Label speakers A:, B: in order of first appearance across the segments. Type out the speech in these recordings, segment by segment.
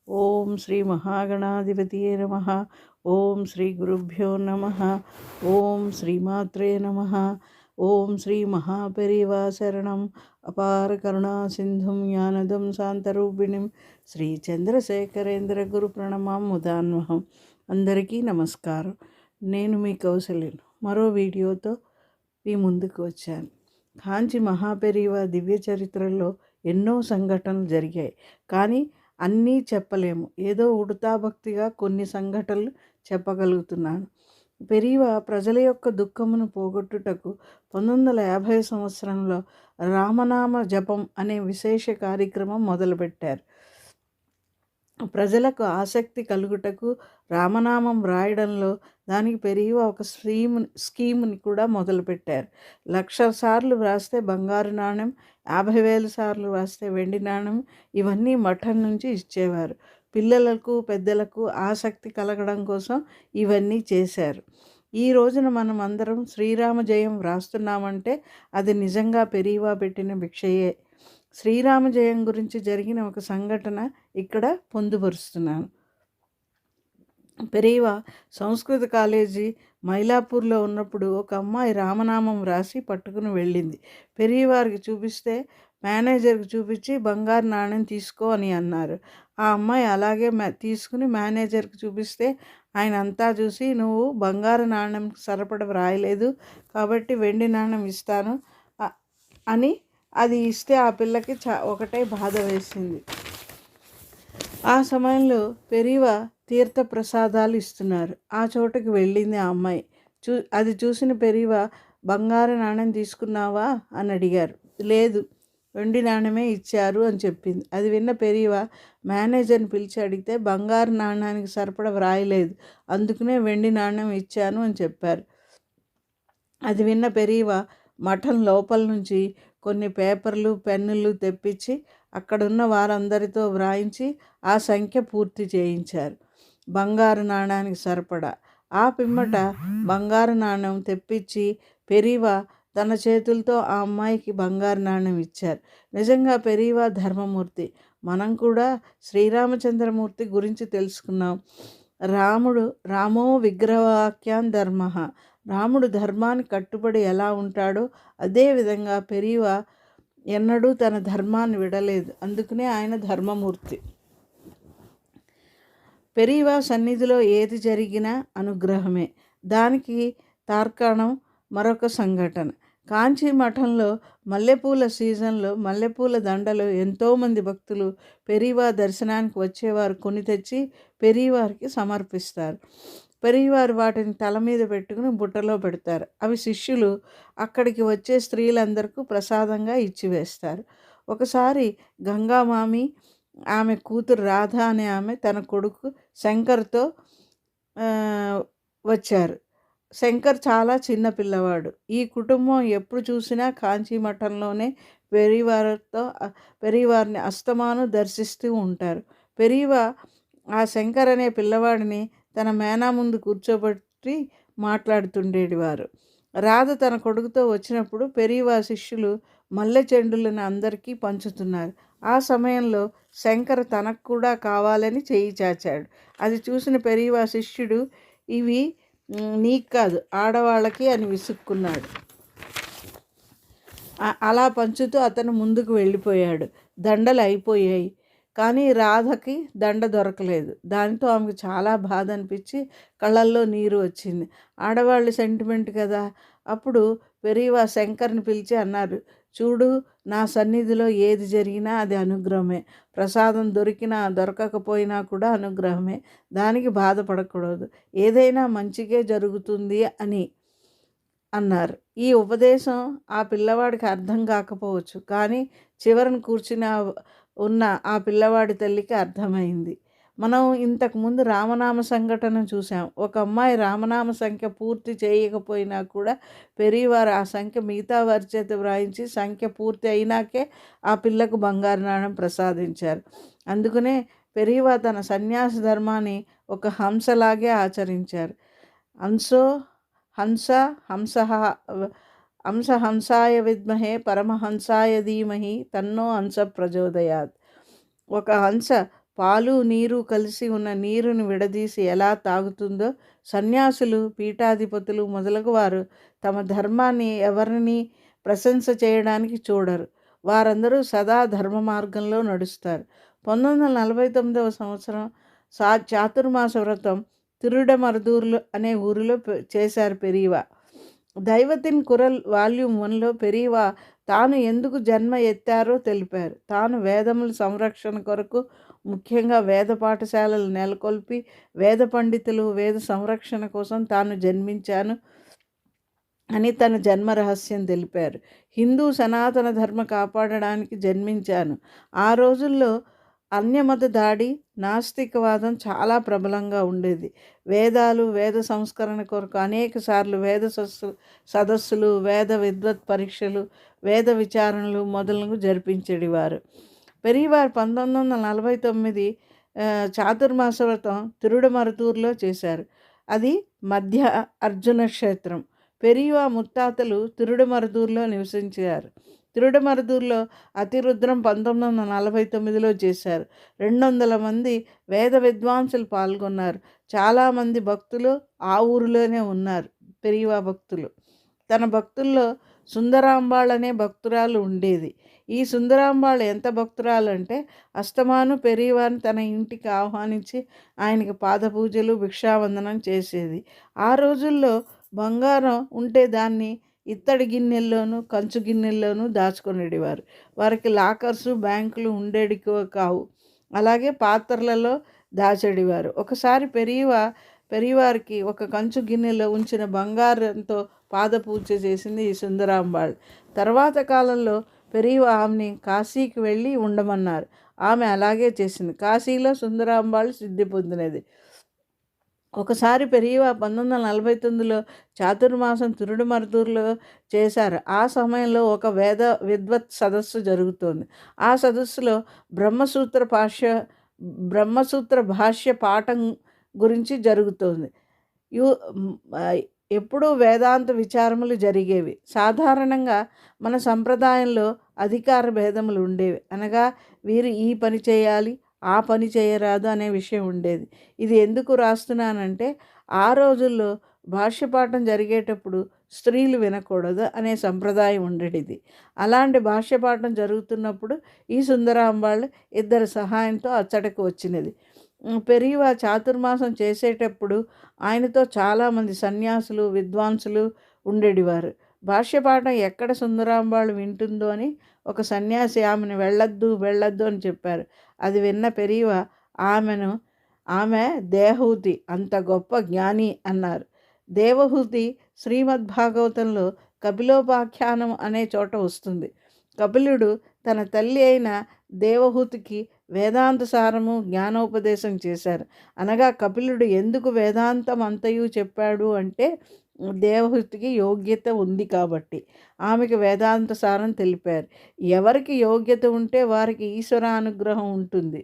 A: ఓం శ్రీ మహాగణాధిపతియే నమః. ఓం శ్రీ గురుభ్యో నమః. ఓం శ్రీమాత్రే నమః. ఓం శ్రీ మహాపెరివా శరణం. అపార కరుణా సింధుం జ్ఞానదం శాంతరూపిణిం శ్రీ చంద్రశేఖరేంద్ర గురు ప్రణమాం ముదాన్వహం. అందరికీ నమస్కారం. నేను మీ కౌసల్యను మరో వీడియోతో మీ ముందుకు వచ్చాను. కాంచి మహాపెరివా దివ్య చరిత్రలో ఎన్నో సంఘటనలు జరిగాయి, కానీ అన్నీ చెప్పలేము. ఏదో ఉడతాభక్తిగా కొన్ని సంఘటనలు చెప్పగలుగుతున్నాను. పెరివా ప్రజల యొక్క దుఃఖమును పోగొట్టుటకు 1950 సంవత్సరంలో రామనామ జపం అనే విశేష కార్యక్రమం మొదలుపెట్టారు. ప్రజలకు ఆసక్తి కలుగుటకు రామనామం వ్రాయడంలో దానికి పెరిగి ఒక స్కీమ్ని కూడా మొదలుపెట్టారు. 1,00,000 సార్లు వ్రాస్తే బంగారు నాణెం, 50,000 సార్లు వ్రాస్తే వెండి నాణెం, ఇవన్నీ మఠం నుంచి ఇచ్చేవారు. పిల్లలకు పెద్దలకు ఆసక్తి కలగడం కోసం ఇవన్నీ చేశారు. ఈ రోజున మనం అందరం శ్రీరామ జయం వ్రాస్తున్నామంటే అది నిజంగా పెరివా పెట్టిన భిక్షయే. శ్రీరామ జయం గురించి జరిగిన ఒక సంఘటన ఇక్కడ పొందుపరుస్తున్నాను. పెరివా సంస్కృత కాలేజీ మైలాపూర్లో ఉన్నప్పుడు ఒక అమ్మాయి రామనామం రాసి పట్టుకుని వెళ్ళింది. పెరివారికి చూపిస్తే మేనేజర్కి చూపించి బంగారు నాణ్యం తీసుకో అని అన్నారు. ఆ అమ్మాయి అలాగే తీసుకుని మేనేజర్కి చూపిస్తే ఆయన అంతా చూసి, నువ్వు బంగారు నాణ్యం సరిపడ వ్రాయలేదు కాబట్టి వెండి నాణ్యం ఇస్తాను అని అది ఇస్తే ఆ పిల్లకి ఒకటే బాధ వేసింది. ఆ సమయంలో పెరివా తీర్థ ప్రసాదాలు ఇస్తున్నారు. ఆ చోటకి వెళ్ళింది ఆ అమ్మాయి. అది చూసిన పెరివా, బంగారు నాణ్యం తీసుకున్నావా అని అడిగారు. లేదు, వెండి నాణ్యమే ఇచ్చారు అని చెప్పింది. అది విన్న పెరివా మేనేజర్ని పిలిచి అడిగితే బంగారు నాణ్యానికి సరిపడ వ్రాయలేదు, అందుకనే వెండి నాణ్యం ఇచ్చాను అని చెప్పారు. అది విన్న పెరివా మఠం లోపల నుంచి కొన్ని పేపర్లు పెన్నులు తెప్పించి అక్కడున్న వారందరితో వ్రాయించి ఆ సంఖ్య పూర్తి చేయించారు, బంగారు నాణ్యానికి సరిపడా. ఆ పిమ్మట బంగారు నాణ్యం తెప్పించి పెరివా తన చేతులతో ఆ అమ్మాయికి బంగారు నాణ్యం ఇచ్చారు. నిజంగా పెరివా ధర్మమూర్తి. మనం కూడా శ్రీరామచంద్రమూర్తి గురించి తెలుసుకున్నాం. రామో విగ్రహవాక్యాన్ ధర్మ. రాముడు ధర్మానికి కట్టుబడి ఎలా ఉంటాడో అదేవిధంగా పెరివా ఎన్నడూ తన ధర్మాన్ని విడలేదు. అందుకనే ఆయన ధర్మమూర్తి. పెరివా సన్నిధిలో ఏది జరిగినా అనుగ్రహమే. దానికి తార్కాణం మరొక సంఘటన. కాంచీ మఠంలో మల్లెపూల సీజన్లో మల్లెపూల దండలు ఎంతోమంది భక్తులు పెరివా దర్శనానికి వచ్చేవారు కొని తెచ్చి పెరివారికి సమర్పిస్తారు. పెరివారు వాటిని తల మీద పెట్టుకుని బుట్టలో పెడతారు. అవి శిష్యులు అక్కడికి వచ్చే స్త్రీలందరికీ ప్రసాదంగా ఇచ్చివేస్తారు. ఒకసారి గంగామామి, ఆమె కూతురు రాధ అనే ఆమె తన కొడుకు శంకర్తో వచ్చారు. శంకర్ చాలా చిన్న పిల్లవాడు. ఈ కుటుంబం ఎప్పుడు చూసినా కాంచీ మఠంలోనే పెరివారిని అస్తమాను దర్శిస్తూ ఉంటారు. పెరివా ఆ శంకర్ అనే పిల్లవాడిని తన మేనా ముందు కూర్చోబెట్టి మాట్లాడుతుండేవారు. రాధ తన కొడుకుతో వచ్చినప్పుడు పెరివా శిష్యులు మల్లె చెండులను అందరికీ పంచుతున్నారు. ఆ సమయంలో శంకర్ తనకు కూడా కావాలని చేయి చాచాడు. అది చూసిన పెరివా శిష్యుడు, ఇవి నీకు కాదు ఆడవాళ్ళకి అని విసుక్కున్నాడు. అలా పంచుతూ అతను ముందుకు వెళ్ళిపోయాడు. దండలు అయిపోయాయి, కానీ రాధకి దండ దొరకలేదు. దానితో ఆమెకు చాలా బాధ అనిపించి కళ్ళల్లో నీరు వచ్చింది. ఆడవాళ్ళు సెంటిమెంట్ కదా. అప్పుడు పెరివా శంకర్ని పిలిచి అన్నారు, చూడు, నా సన్నిధిలో ఏది జరిగినా అది అనుగ్రహమే. ప్రసాదం దొరికినా దొరకకపోయినా కూడా అనుగ్రహమే. దానికి బాధపడకూడదు. ఏదైనా మంచిగా జరుగుతుంది అని అన్నారు. ఈ ఉపదేశం ఆ పిల్లవాడికి అర్థం కాకపోవచ్చు, కానీ చివరన ఉన్న ఆ పిల్లవాడి తల్లికి అర్థమైంది. మనం ఇంతకుముందు రామనామ సంఘటన చూసాం. ఒక అమ్మాయి రామనామ సంఖ్య పూర్తి చేయకపోయినా కూడా పెరివారు ఆ సంఖ్య మిగతా వారి చేత వ్రాయించి సంఖ్య పూర్తి అయినాకే ఆ పిల్లకు బంగారు నాణెం ప్రసాదించారు. అందుకనే పెరివా తన సన్యాస ధర్మాన్ని ఒక హంసలాగే ఆచరించారు. హంసాయ విద్మహే పరమహంసాయ ధీమహి తన్నో హంస ప్రచోదయాత్. ఒక హంస పాలు నీరు కలిసి ఉన్న నీరును విడదీసి ఎలా తాగుతుందో, సన్యాసులు, పీఠాధిపతులు మొదలగు వారు తమ ధర్మాన్ని ఎవరిని ప్రశంస చేయడానికి చూడరు. వారందరూ సదా ధర్మ మార్గంలో నడుస్తారు. 1949వ సంవత్సరం చాతుర్మాస వ్రతం తిరుడమరుదూర్లు అనే ఊరిలో చేశారు పెరియవా. దైవతిన్ కురల్ వాల్యూమ్ 1లో పెరియవా తాను ఎందుకు జన్మ ఎత్తారో తెలిపారు. తాను వేదముల సంరక్షణ కొరకు, ముఖ్యంగా వేద పాఠశాలలు నెలకొల్పి వేద పండితులు, వేద సంరక్షణ కోసం తాను జన్మించాను అని తన జన్మ రహస్యం తెలిపారు. హిందూ సనాతన ధర్మ కాపాడడానికి జన్మించాను. ఆ రోజుల్లో అన్యమత దాడి, నాస్తికవాదం చాలా ప్రబలంగా ఉండేది. వేదాలు, వేద సంస్కరణ కొరకు అనేక సార్లు వేద సదస్సులు, వేద విద్వత్ పరీక్షలు, వేద విచారణలు మొదలగు జరిపించేవారు. పెరియవారు 1949 చాతుర్మాస వ్రతం తిరుడమరుతూరులో చేశారు. అది మధ్య అర్జున క్షేత్రం. పెరియవా ముత్తాతలు తిరుడమరుదూరులో నివసించారు. తిరుడమరుదూరులో అతిరుద్రం 1949లో చేశారు. 200 మంది వేద విద్వాంసులు పాల్గొన్నారు. చాలామంది భక్తులు ఆ ఊరిలోనే ఉన్నారు. పెరియవా భక్తులు. తన భక్తుల్లో సుందరాంబాళ్ అనే భక్తురాలు ఉండేది. ఈ సుందరాంబాళ్ ఎంత భక్తురాలు అంటే అస్తమాను పెరియవారిని తన ఇంటికి ఆహ్వానించి ఆయనకి పాదపూజలు, భిక్షావందనం చేసేది. ఆ రోజుల్లో బంగారం ఉంటే దాన్ని ఇత్తడి గిన్నెల్లోనూ, కంచు గిన్నెల్లోనూ దాచుకునేవారు. వారికి లాకర్సు, బ్యాంకులు ఉండేవి కావు. అలాగే పాత్రలలో దాచేవారు. ఒకసారి పెరియవారికి ఒక కంచు గిన్నెలో ఉంచిన బంగారంతో పాదపూజ చేసింది ఈ సుందరాంబాళ్. తర్వాత కాలంలో పెరియవా ఆమెని కాశీకి వెళ్ళి ఉండమన్నారు. ఆమె అలాగే చేసింది. కాశీలో సుందరాంబాళ్ సిద్ధి పొందినది. ఒకసారి పెరియవా 1949లో చాతుర్మాసం తిరుడమరుదూరులో చేశారు. ఆ సమయంలో ఒక వేద విద్వత్ సదస్సు జరుగుతోంది. ఆ సదస్సులో బ్రహ్మసూత్ర భాష్య పాఠం గురించి జరుగుతోంది. ఎప్పుడూ వేదాంత విచారములు జరిగేవి. సాధారణంగా మన సంప్రదాయంలో అధికార భేదములు ఉండేవి. అనగా వీరు ఈ పని చేయాలి, ఆ పని చేయరాదు అనే విషయం ఉండేది. ఇది ఎందుకు రాస్తున్నానంటే ఆ రోజుల్లో భాష్యపాఠం జరిగేటప్పుడు స్త్రీలు వినకూడదు అనే సంప్రదాయం ఉండేది. అలాంటి భాష్యపాఠం జరుగుతున్నప్పుడు ఈ సుందరాంబాళ్ ఇద్దరి సహాయంతో అచ్చటకు వచ్చినది. పెరియవా చాతుర్మాసం చేసేటప్పుడు ఆయనతో చాలామంది సన్యాసులు, విద్వాంసులు ఉండేవారు. భాష్యపాఠం ఎక్కడ సుందరాంబాళ్ వింటుందో అని ఒక సన్యాసి ఆమెను వెళ్ళొద్దు అని చెప్పారు. అది విన్న పెరియవా ఆమె దేవహూతి అంత గొప్ప జ్ఞాని అన్నారు. దేవహూతి శ్రీమద్భాగవతంలో కపిలోపాఖ్యానం అనే చోట వస్తుంది. కపిలుడు తన తల్లి అయిన దేవహూతికి వేదాంత సారము, జ్ఞానోపదేశం చేశారు. అనగా కపిలుడు ఎందుకు వేదాంతం అంతయు చెప్పాడు అంటే దేవహూతికి యోగ్యత ఉంది కాబట్టి ఆమెకు వేదాంత సారం తెలిపారు. ఎవరికి యోగ్యత ఉంటే వారికి ఈశ్వరానుగ్రహం ఉంటుంది.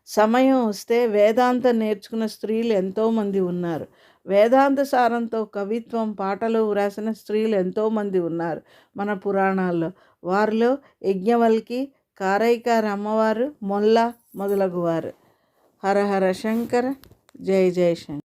A: సమయం వస్తే వేదాంతం నేర్చుకున్న స్త్రీలు ఎంతోమంది ఉన్నారు. వేదాంత సారంతో కవిత్వం, పాటలు వ్రాసిన స్త్రీలు ఎంతోమంది ఉన్నారు మన పురాణాల్లో. వారిలో యజ్ఞవల్కి, కారైకారి అమ్మవారు, మొల్ల మొదలగువారు. హర హర శంకర, జై జై శంకర.